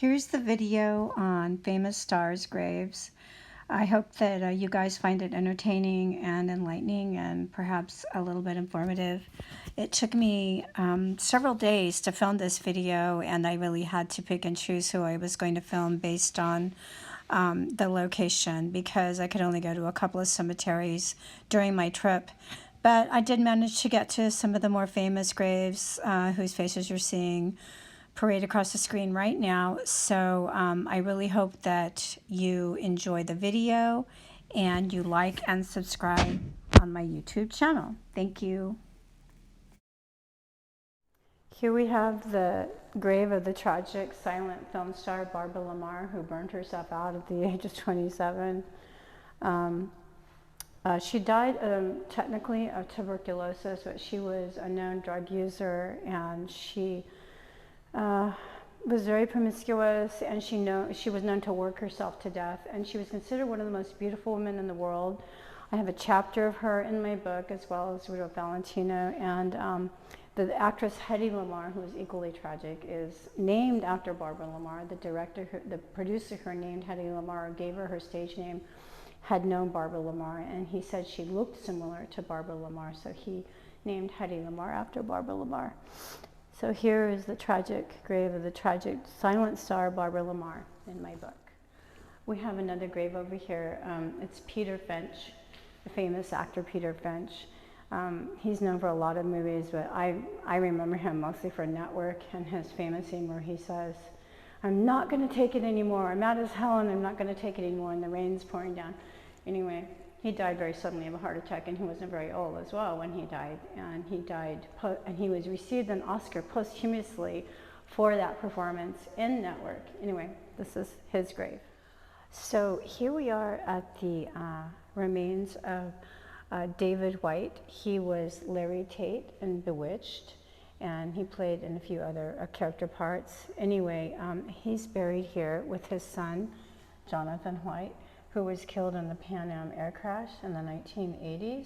Here's the video on famous stars' graves. I hope that you guys find it entertaining and enlightening and perhaps a little bit informative. It took me several days to film this video, and I really had to pick and choose who I was going to film based on the location, because I could only go to a couple of cemeteries during my trip. But I did manage to get to some of the more famous graves whose faces you're seeing parade across the screen right now. So I really hope that you enjoy the video and you like and subscribe on my YouTube channel. Thank you. Here we have the grave of the tragic silent film star Barbara Marr, who burned herself out at the age of 27. She died technically of tuberculosis, but she was a known drug user, and she was very promiscuous, and she was known to work herself to death, and she was considered one of the most beautiful women in the world. I have a chapter of her in my book, as well as Rudolph Valentino, and the actress Hedy Lamarr, who is equally tragic, is named after Barbara Marr. The producer who named Hedy Lamarr, gave her stage name, had known Barbara Marr, and he said she looked similar to Barbara Marr, so he named Hedy Lamarr after Barbara Marr. So here is the tragic grave of the tragic silent star Barbara Marr in my book. We have another grave over here. It's Peter Finch, the famous actor Peter Finch. He's known for a lot of movies, but I remember him mostly for Network and his famous scene where he says, "I'm not going to take it anymore. I'm mad as hell and I'm not going to take it anymore," and the rain's pouring down. Anyway, he died very suddenly of a heart attack, and he wasn't very old as well when he died. And he was received an Oscar posthumously for that performance in Network. Anyway, this is his grave. So here we are at the remains of David White. He was Larry Tate in Bewitched, and he played in a few other character parts. Anyway, he's buried here with his son, Jonathan White, who was killed in the Pan Am air crash in the 1980s.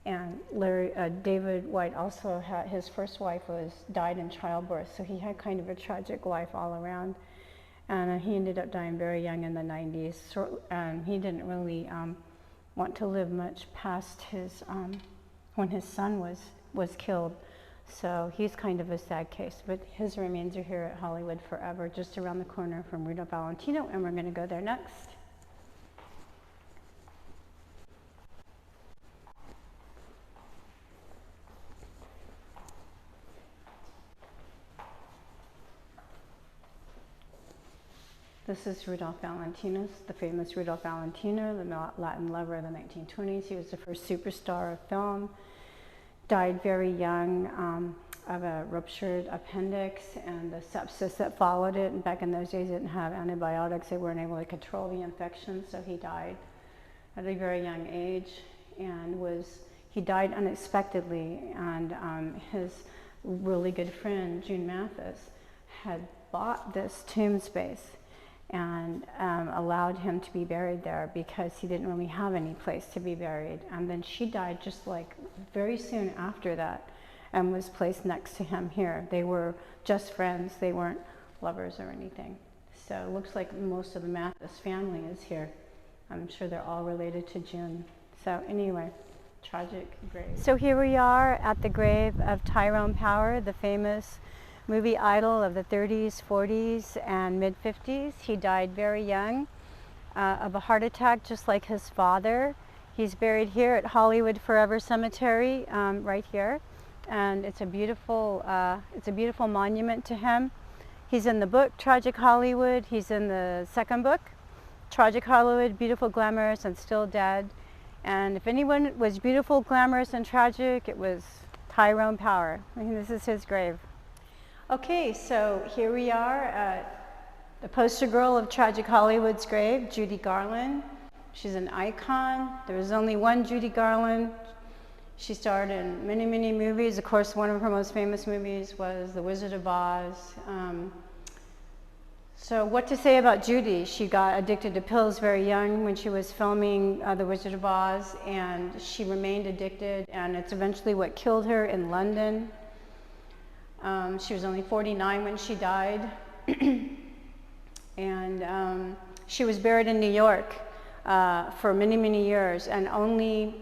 And David White also had, his first wife died in childbirth, so he had kind of a tragic life all around. And he ended up dying very young in the 90s. He didn't really want to live much past when his son was killed. So he's kind of a sad case, but his remains are here at Hollywood Forever, just around the corner from Rudolph Valentino, and we're going to go there next. This is Rudolph Valentino, the famous Rudolph Valentino, the Latin lover of the 1920s. He was the first superstar of film. Died very young of a ruptured appendix and the sepsis that followed it. And back in those days, they didn't have antibiotics. They weren't able to control the infection, so he died at a very young age. And he died unexpectedly. And his really good friend, June Mathis, had bought this tomb space and allowed him to be buried there because he didn't really have any place to be buried. And then she died just like very soon after that and was placed next to him here. They were just friends. They weren't lovers or anything. So it looks like most of the Mathis family is here. I'm sure they're all related to June. So anyway, tragic grave. So here we are at the grave of Tyrone Power, the famous movie idol of the 30s, 40s, and mid-50s. He died very young of a heart attack, just like his father. He's buried here at Hollywood Forever Cemetery, right here, and it's a beautiful monument to him. He's in the book Tragic Hollywood. He's in the second book, Tragic Hollywood: Beautiful, Glamorous, and Still Dead. And if anyone was beautiful, glamorous, and tragic, it was Tyrone Power. I mean, this is his grave. Okay, so here we are at the poster girl of Tragic Hollywood's grave, Judy Garland. She's an icon. There was only one Judy Garland. She starred in many, many movies. Of course, one of her most famous movies was The Wizard of Oz. So what to say about Judy? She got addicted to pills very young when she was filming The Wizard of Oz, and she remained addicted, and it's eventually what killed her in London. She was only 49 when she died. she was buried in New York for many, many years, and only,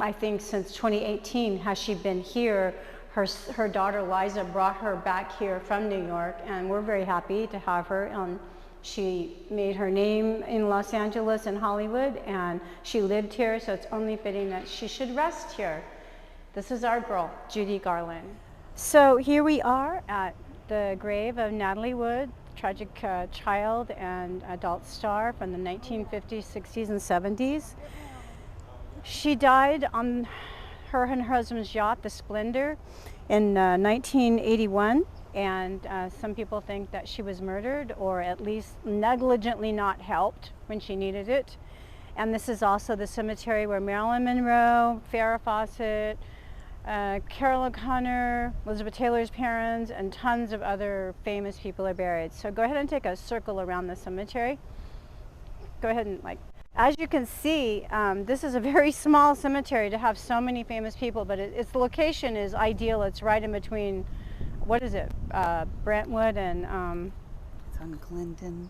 I think, since 2018 has she been here. Her daughter Liza brought her back here from New York, and we're very happy to have her. She made her name in Los Angeles and Hollywood, and she lived here, so it's only fitting that she should rest here. This is our girl, Judy Garland. So here we are at the grave of Natalie Wood, tragic child and adult star from the 1950s, 60s, and 70s. She died on her and her husband's yacht, the Splendor, in 1981. And some people think that she was murdered, or at least negligently not helped when she needed it. And this is also the cemetery where Marilyn Monroe, Farrah Fawcett, Carol O'Connor, Elizabeth Taylor's parents, and tons of other famous people are buried. So go ahead and take a circle around the cemetery. Go ahead and as you can see, this is a very small cemetery to have so many famous people, but its location is ideal. It's right in between, what is it, Brentwood and... It's on Glendon.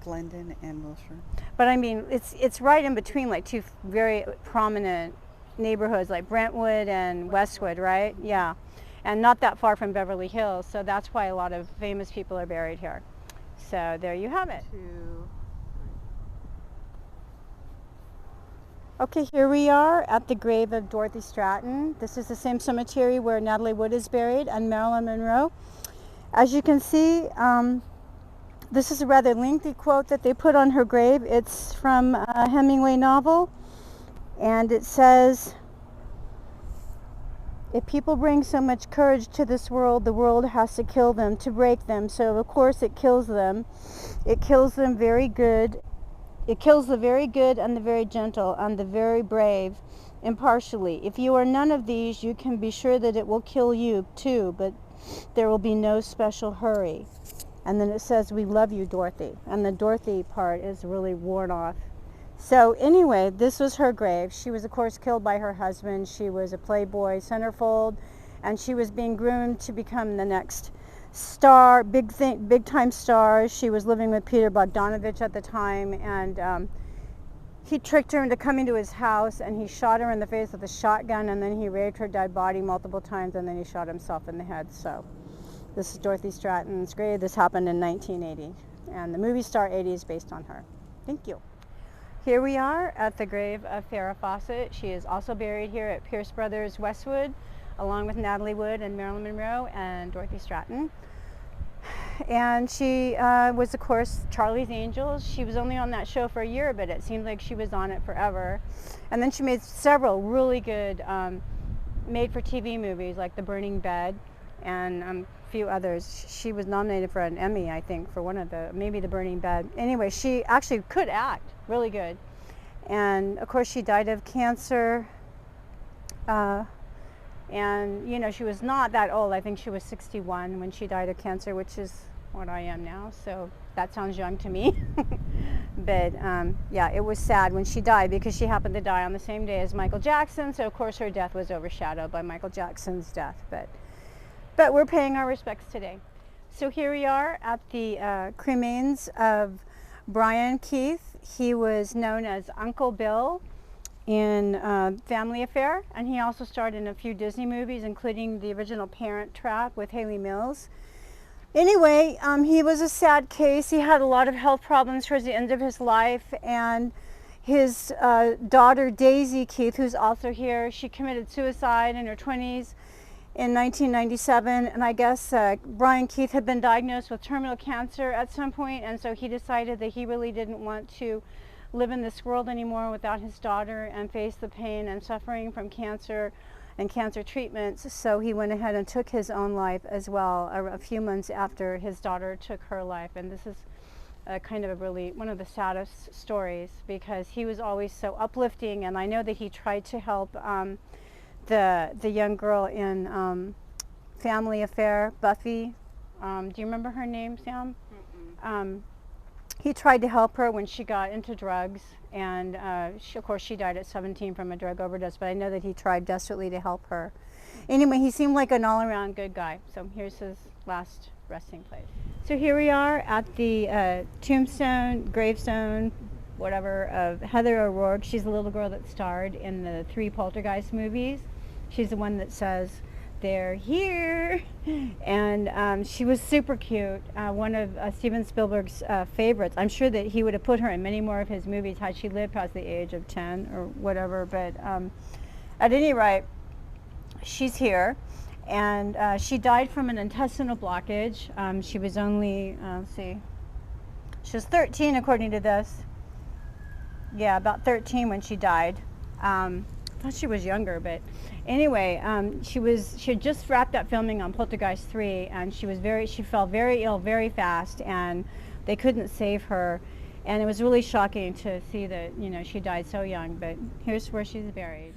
Glendon and Wilshire. But I mean, it's right in between two very prominent neighborhoods like Brentwood and Westwood, right? Yeah, and not that far from Beverly Hills, so that's why a lot of famous people are buried here. So there you have it. Okay, here we are at the grave of Dorothy Stratten. This is the same cemetery where Natalie Wood is buried and Marilyn Monroe. As you can see, this is a rather lengthy quote that they put on her grave. It's from a Hemingway novel. And it says, if people bring so much courage to this world, the world has to kill them to break them. So of course it kills them. It kills them very good. It kills the very good and the very gentle and the very brave impartially. If you are none of these, you can be sure that it will kill you too, but there will be no special hurry. And then it says, we love you, Dorothy. And the Dorothy part is really worn off. So anyway, this was her grave. She was, of course, killed by her husband. She was a Playboy centerfold, and she was being groomed to become the next star, big-time star. She was living with Peter Bogdanovich at the time, and he tricked her into coming to his house, and he shot her in the face with a shotgun, and then he raped her dead body multiple times, and then he shot himself in the head. So this is Dorothy Stratten's grave. This happened in 1980, and the movie star 80 is based on her. Thank you. Here we are at the grave of Farrah Fawcett. She is also buried here at Pierce Brothers Westwood, along with Natalie Wood and Marilyn Monroe and Dorothy Stratten. And she was, of course, Charlie's Angels. She was only on that show for a year, but it seemed like she was on it forever. And then she made several really good made-for-TV movies, like The Burning Bed and a few others. She was nominated for an Emmy, I think, for one of maybe The Burning Bed. Anyway, she actually could act really good. And of course, she died of cancer. And you know, she was not that old. I think she was 61 when she died of cancer, which is what I am now. So that sounds young to me. But yeah, it was sad when she died because she happened to die on the same day as Michael Jackson. So of course her death was overshadowed by Michael Jackson's death. But we're paying our respects today. So here we are at the cremains of Brian Keith. He was known as Uncle Bill in Family Affair, and he also starred in a few Disney movies, including the original Parent Trap with Haley Mills. Anyway, he was a sad case. He had a lot of health problems towards the end of his life, and his daughter Daisy Keith, who's also here, she committed suicide in her 20s in 1997, and I guess Brian Keith had been diagnosed with terminal cancer at some point, and so he decided that he really didn't want to live in this world anymore without his daughter and face the pain and suffering from cancer and cancer treatments. So he went ahead and took his own life as well a few months after his daughter took her life. And this is kind of a really one of the saddest stories because he was always so uplifting, and I know that he tried to help the young girl in Family Affair, Buffy. Do you remember her name, Sam? He tried to help her when she got into drugs, and of course she died at 17 from a drug overdose, but I know that he tried desperately to help her. Anyway, he seemed like an all-around good guy. So here's his last resting place. So here we are at the tombstone, gravestone, whatever, of Heather O'Rourke. She's the little girl that starred in the 3 Poltergeist movies. She's the one that says, "They're here," and she was super cute. One of Steven Spielberg's favorites. I'm sure that he would have put her in many more of his movies had she lived past the age of 10 or whatever, but at any rate, she's here. And she died from an intestinal blockage. She was only, let's see, she was 13 according to this. Yeah, about 13 when she died. I thought she was younger, but anyway, she had just wrapped up filming on Poltergeist 3, and she fell very ill very fast, and they couldn't save her. And it was really shocking to see that, she died so young, but here's where she's buried.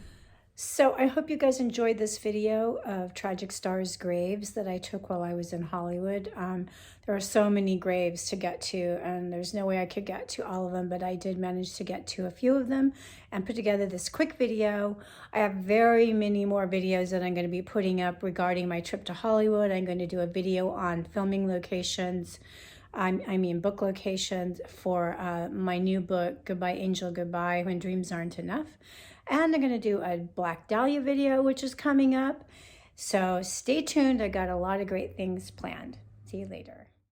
So I hope you guys enjoyed this video of tragic stars' graves that I took while I was in Hollywood. There are so many graves to get to, and there's no way I could get to all of them, but I did manage to get to a few of them and put together this quick video. I have very many more videos that I'm going to be putting up regarding my trip to Hollywood. I'm going to do a video on filming locations, I mean book locations for my new book, Goodbye Angel, Goodbye, When Dreams Aren't Enough. And I'm going to do a Black Dahlia video, which is coming up. So stay tuned. I got a lot of great things planned. See you later.